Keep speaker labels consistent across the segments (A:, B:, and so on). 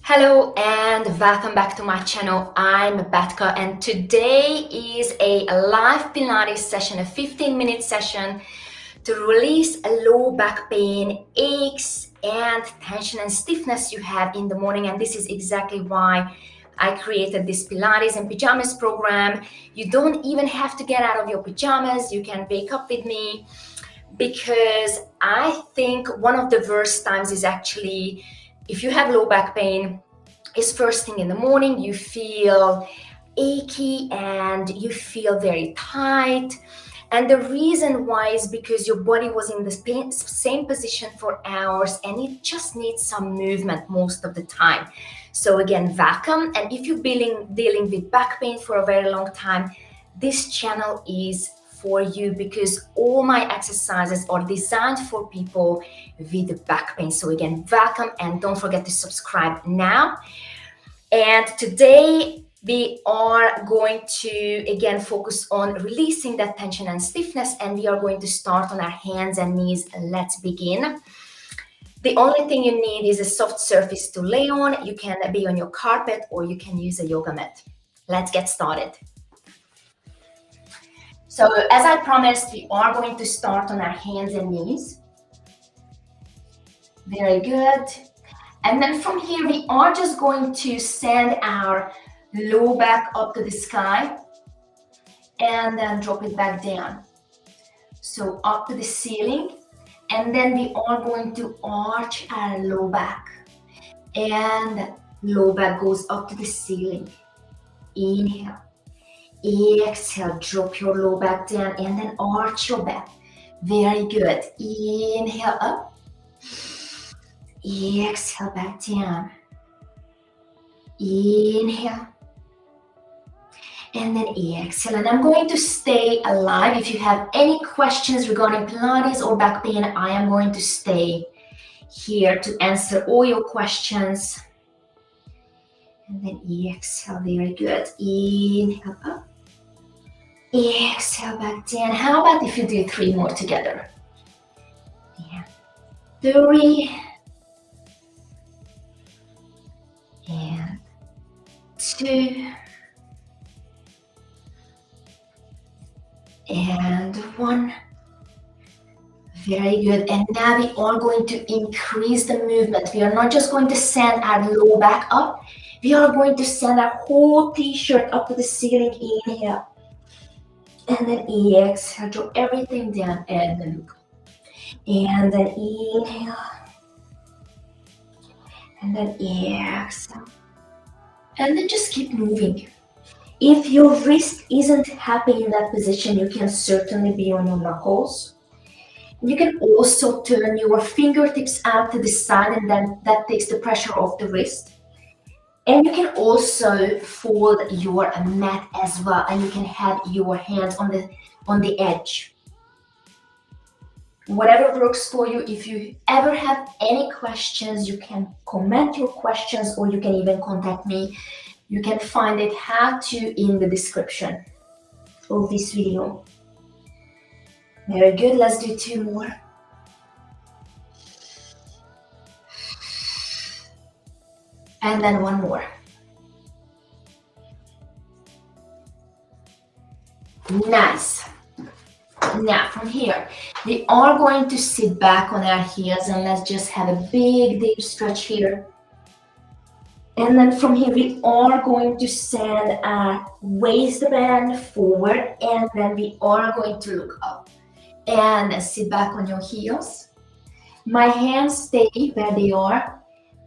A: Hello and welcome back to my channel. I'm Betka and today is a live Pilates session, a 15-minute session to release a low back pain, aches and tension and stiffness you have in the morning. And this is exactly why I created this Pilates and Pajamas program. You don't even have to get out of your pajamas. You can wake up with me, because I think one of the worst times is actually if you have low back pain, is first thing in the morning. You feel achy and you feel very tight. And the reason why is because your body was in the same position for hours and it just needs some movement most of the time. So again, welcome. And if you've been dealing with back pain for a very long time, this channel is for you, because all my exercises are designed for people with back pain. So again, welcome, and don't forget to subscribe now. And today we are going to again focus on releasing that tension and stiffness, and we are going to start on our hands and knees. Let's begin. The only thing you need is a soft surface to lay on. You can be on your carpet or you can use a yoga mat. Let's get started. So as I promised, we are going to start on our hands and knees. Very good. And then from here, we are just going to send our low back up to the sky and then drop it back down. So up to the ceiling, and then we are going to arch our low back, and low back goes up to the ceiling. Inhale. Exhale, drop your low back down and then arch your back. Very good. Inhale up. Exhale back down. Inhale. And then exhale. And I'm going to stay alive. If you have any questions regarding Pilates or back pain, I am going to stay here to answer all your questions. And then exhale. Very good. Inhale up. Exhale back down. How about if you do 3 more together? Yeah. 3 and 2 and 1. Very good. And now we are going to increase the movement. We are not just going to send our low back up. We are going to send our whole t-shirt up to the ceiling. Inhale. And then exhale, drop everything down and then look. And then inhale. And then exhale. And then just keep moving. If your wrist isn't happy in that position, you can certainly be on your knuckles. You can also turn your fingertips out to the side, and then that takes the pressure off the wrist. And you can also fold your mat as well, and you can have your hands on the edge. Whatever works for you. If you ever have any questions, you can comment your questions, or you can even contact me. You can find it how to in the description of this video. Very good. Let's do 2 more. And then 1 more. Nice. Now from here, we are going to sit back on our heels, and let's just have a big deep stretch here. And then from here, we are going to send our waistband forward, and then we are going to look up and sit back on your heels. My hands stay where they are,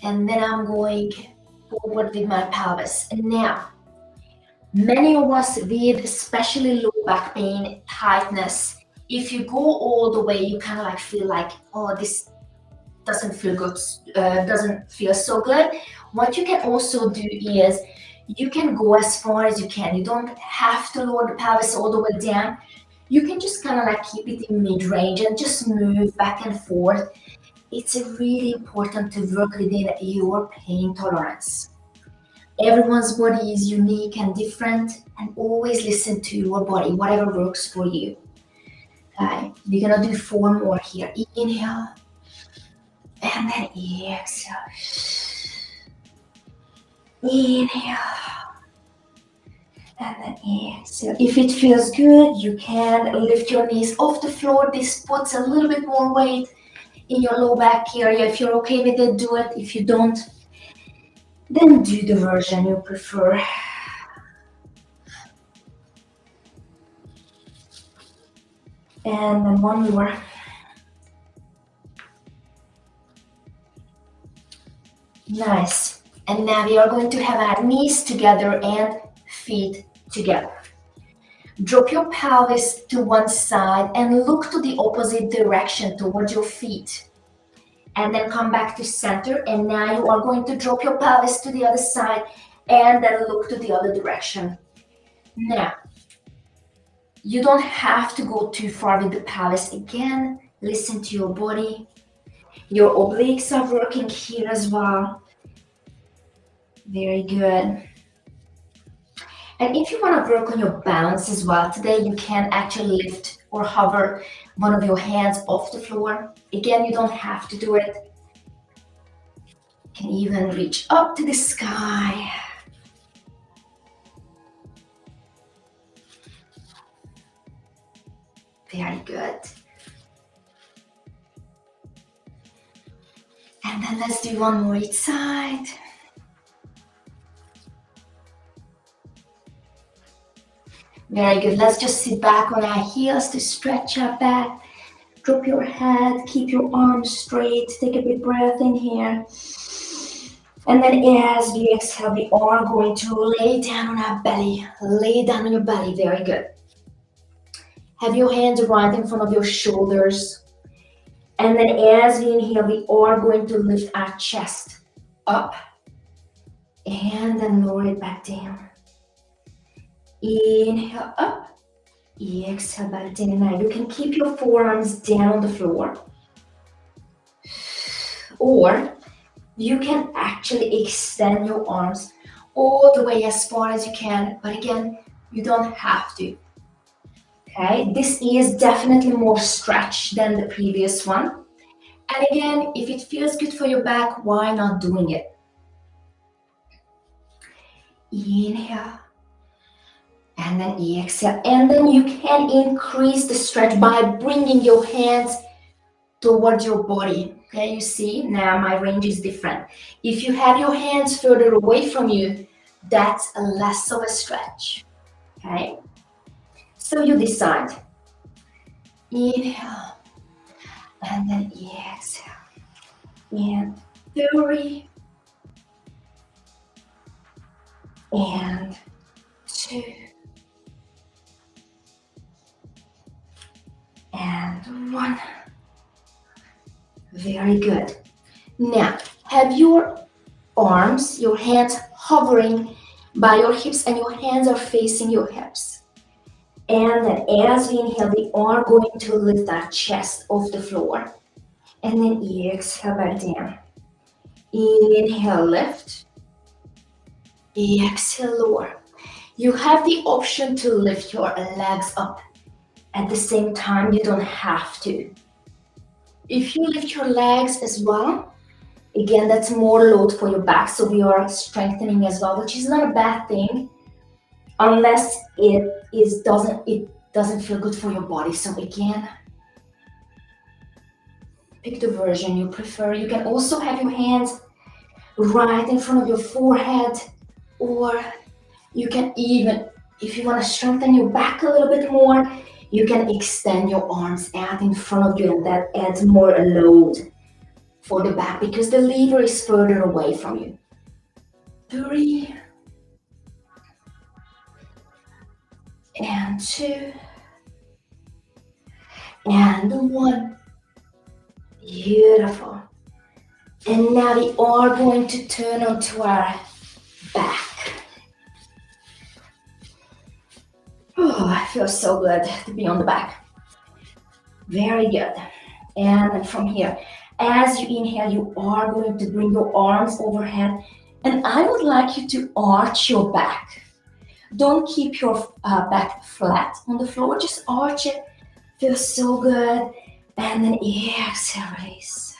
A: and then I'm going forward with my pelvis. And now, many of us with especially low back pain, tightness, if you go all the way, you kind of like feel like, oh, this doesn't feel good, doesn't feel so good. What you can also do is you can go as far as you can. You don't have to lower the pelvis all the way down. You can just kind of like keep it in mid-range and just move back and forth. It's really important to work within your pain tolerance. Everyone's body is unique and different, and always listen to your body, whatever works for you. Okay, we're gonna do 4 more here. Inhale, and then exhale. Inhale. And then exhale. If it feels good, you can lift your knees off the floor. This puts a little bit more weight in your low back area. If you're okay with it, do it. If you don't, then do the version you prefer. And then one more. Nice. And now we are going to have our knees together and feet together. Drop your pelvis to one side and look to the opposite direction towards your feet. And then come back to center. And now you are going to drop your pelvis to the other side and then look to the other direction. Now, you don't have to go too far with the pelvis. Again, listen to your body. Your obliques are working here as well. Very good. And if you want to work on your balance as well, today you can actually lift or hover one of your hands off the floor. Again, you don't have to do it. You can even reach up to the sky. Very good. And then let's do one more each side. Very good. Let's just sit back on our heels to stretch our back. Drop your head, keep your arms straight. Take a big breath in here. And then as we exhale, we are going to lay down on our belly. Lay down on your belly. Very good. Have your hands right in front of your shoulders. And then as we inhale, we are going to lift our chest up. And then lower it back down. Inhale up. Exhale back down. Now you can keep your forearms down on the floor. Or you can actually extend your arms all the way as far as you can. But again, you don't have to. Okay, this is definitely more stretch than the previous one. And again, if it feels good for your back, why not doing it? Inhale. And then exhale. And then you can increase the stretch by bringing your hands towards your body. Okay, you see, now my range is different. If you have your hands further away from you, that's less of a stretch. Okay, so you decide. Inhale. And then exhale. And 3. And 2. And 1. Very good. Now, have your arms, your hands hovering by your hips and your hands are facing your hips. And then as we inhale, we are going to lift our chest off the floor. And then exhale back down. Inhale, lift. Exhale, lower. You have the option to lift your legs up. At the same time, you don't have to. If you lift your legs as well, again, that's more load for your back. So we are strengthening as well, which is not a bad thing, unless it doesn't feel good for your body. So again, pick the version you prefer. You can also have your hands right in front of your forehead, or you can even, if you want to strengthen your back a little bit more, you can extend your arms out in front of you, and that adds more load for the back because the lever is further away from you. 3. And 2. And 1. Beautiful. And now we are going to turn onto our back. Oh, it feels so good to be on the back. Very good. And from here, as you inhale, you are going to bring your arms overhead. And I would like you to arch your back. Don't keep your back flat on the floor. Just arch it. Feels so good. And then exhale, release.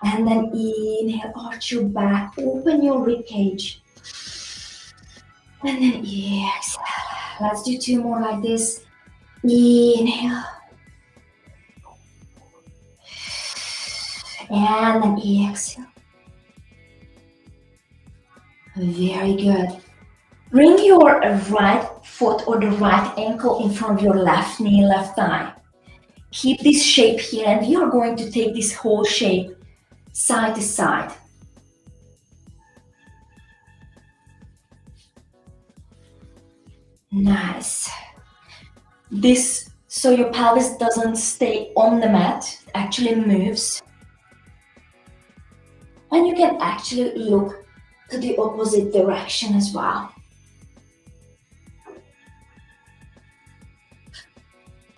A: And then inhale, arch your back. Open your rib cage. And then exhale. Let's do 2 more like this. Inhale. And then exhale. Very good. Bring your right foot or the right ankle in front of your left knee, left thigh. Keep this shape here, and we are going to take this whole shape side to side. Nice. This, so your pelvis doesn't stay on the mat, it actually moves. And you can actually look to the opposite direction as well.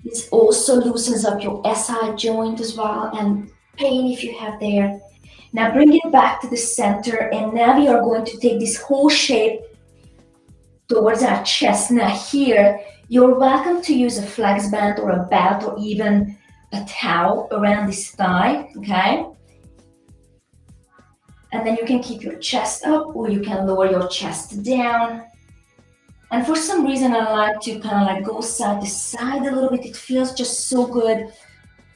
A: This also loosens up your SI joint as well, and pain if you have there. Now bring it back to the center, and now we are going to take this whole shape towards our chest. Now here, you're welcome to use a flex band or a belt or even a towel around this thigh, okay? And then you can keep your chest up, or you can lower your chest down. And for some reason, I like to kind of like go side to side a little bit. It feels just so good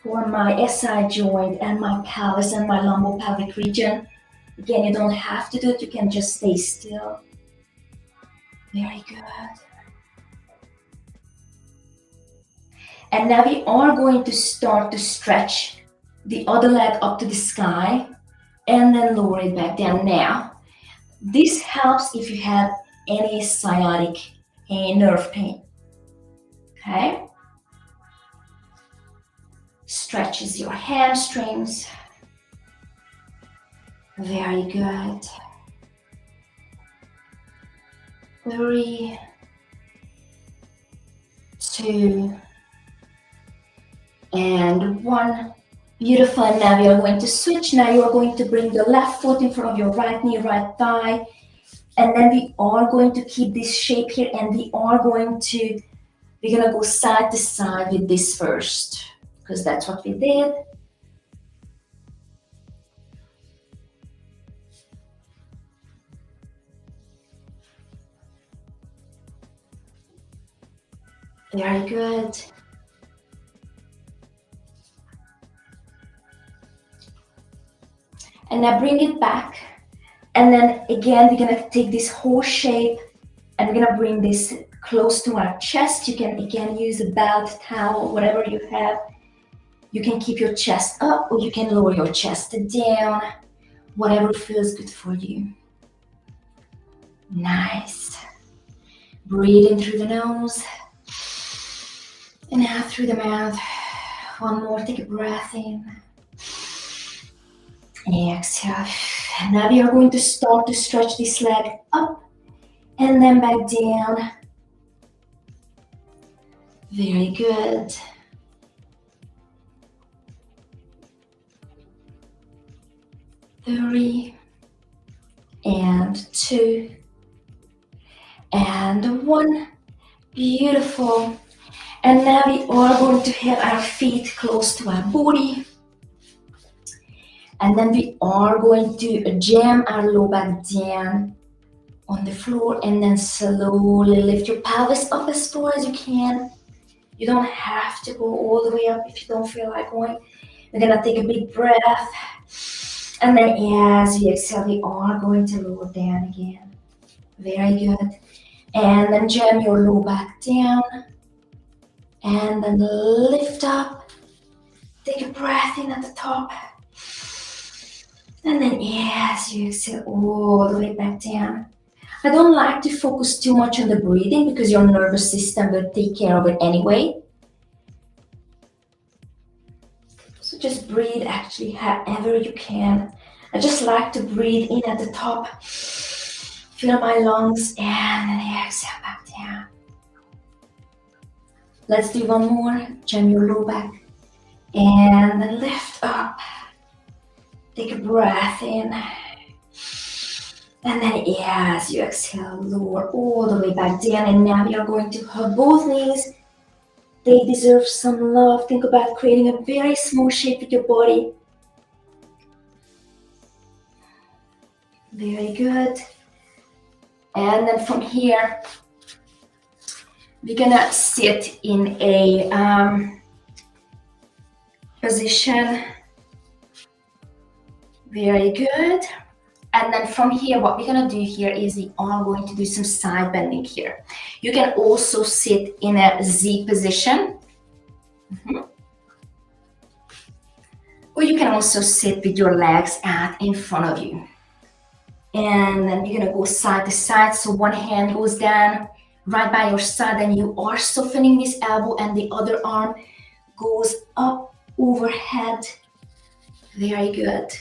A: for my SI joint and my pelvis and my lumbopelvic region. Again, you don't have to do it. You can just stay still. Very good. And now we are going to start to stretch the other leg up to the sky and then lower it back down. Now, this helps if you have any sciatic pain, nerve pain, okay? Stretches your hamstrings. Very good. 3, 2, and 1. Beautiful. And now we are going to switch. Now you are going to bring the left foot in front of your right knee, right thigh. And then we are going to keep this shape here, and we're gonna go side to side with this first, because that's what we did. Very good. And now bring it back. And then again, we're gonna take this whole shape and we're gonna bring this close to our chest. You can again use a belt, towel, whatever you have. You can keep your chest up, or you can lower your chest down, whatever feels good for you. Nice. Breathe in through the nose and out through the mouth. One more, take a breath in. Exhale. And now we are going to start to stretch this leg up and then back down. Very good. Three, and 2, and 1. Beautiful. And now we are going to have our feet close to our body. And then we are going to jam our low back down on the floor, and then slowly lift your pelvis up as far as you can. You don't have to go all the way up if you don't feel like going. We're gonna take a big breath. And then as you exhale, we are going to lower down again. Very good. And then jam your low back down. And then lift up. Take a breath in at the top. And then as you exhale, all the way back down. I don't like to focus too much on the breathing because your nervous system will take care of it anyway. So just breathe actually however you can. I just like to breathe in at the top. Fill my lungs and then exhale back down. Let's do one more. Jam your low back and then lift up. Take a breath in. And then as you exhale, lower all the way back down. And now you're going to hug both knees. They deserve some love. Think about creating a very small shape with your body. Very good. And then from here, we're gonna sit in a position. Very good. And then from here, what we're gonna do here is we are going to do some side bending here. You can also sit in a Z position. Or you can also sit with your legs out in front of you. And then you're gonna go side to side. So one hand goes down right by your side and you are softening this elbow and the other arm goes up overhead. Very good.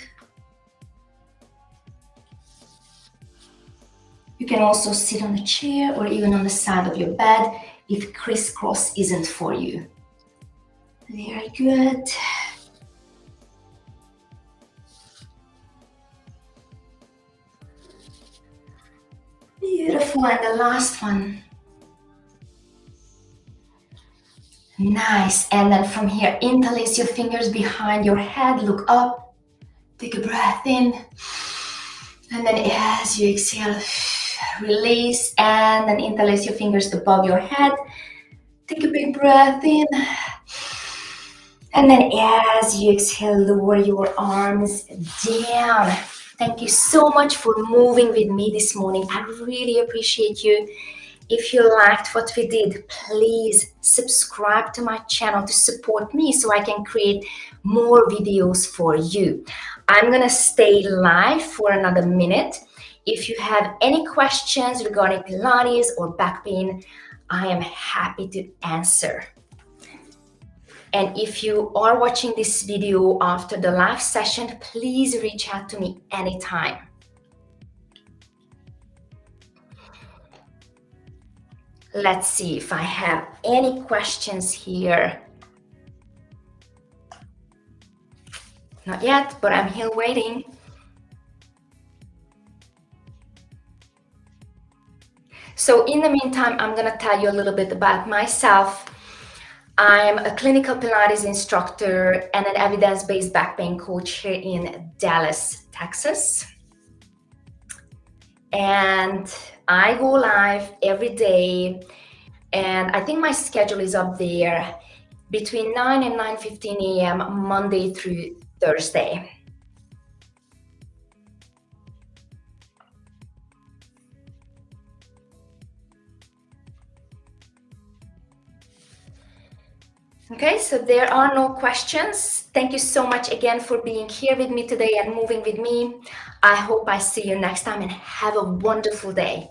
A: You can also sit on a chair or even on the side of your bed if crisscross isn't for you. Very good. Beautiful, and the last one. Nice, and then from here, interlace your fingers behind your head, look up, take a breath in, and then as you exhale, release, and then interlace your fingers above your head, take a big breath in, and then as you exhale, lower your arms down. Thank you so much for moving with me this morning. I really appreciate you. If you liked what we did, please subscribe to my channel to support me so I can create more videos for you. I'm gonna stay live for another minute. If you have any questions regarding Pilates or back pain, I am happy to answer. And if you are watching this video after the live session, please reach out to me anytime. Let's see if I have any questions here. Not yet, but I'm here waiting. So in the meantime, I'm gonna tell you a little bit about myself. I'm a clinical Pilates instructor and an evidence-based back pain coach here in Dallas, Texas. And I go live every day, and I think my schedule is up there between 9 and 9:15 a.m. Monday through Thursday. Okay, so there are no questions. Thank you so much again for being here with me today and moving with me. I hope I see you next time and have a wonderful day.